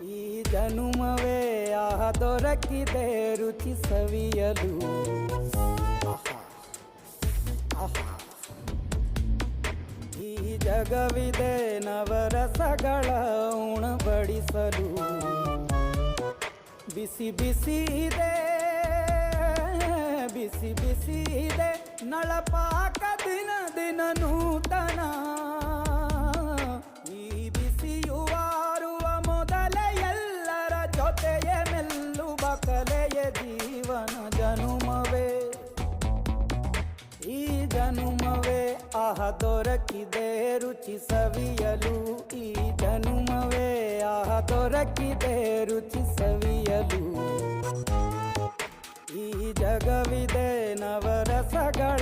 ಈ ಜನುಮವೇ ಆಹ ದೊರಕಿದೆ ರುಚಿ ಸವಿಯಲು. ಈ ಜಗವಿದೆ ನವರಸಗಳ ಉಣಬಡಿಸಲು. ಬಿಸಿ ಬಿಸಿ ಇದೆ, ಬಿಸಿ ಬಿಸಿ ಇದೆ ನಳಪಾಕ ದಿನ ದಿನ ನೂತನ. ಈ ಬಿಸಿಯುವಾರುವ ಮೊದಲೇ ಎಲ್ಲರ ಜೊತೆಯೇ ಮೆಲ್ಲುವ ಕಲೆಯ ಜೀವನ ಜನುಮವೇ. ಈ ಜನುಮವೇ ಆಹ ದೊರಕಿದೆ ರುಚಿ ಸವಿಯಲು. ಈ ಜನುಮವೇ ಆಹ ದೊರಕಿದೆ ರುಚಿ ಸವಿಯಲು. ಈ ಜಗವಿದೆ ನವರಸಗಳ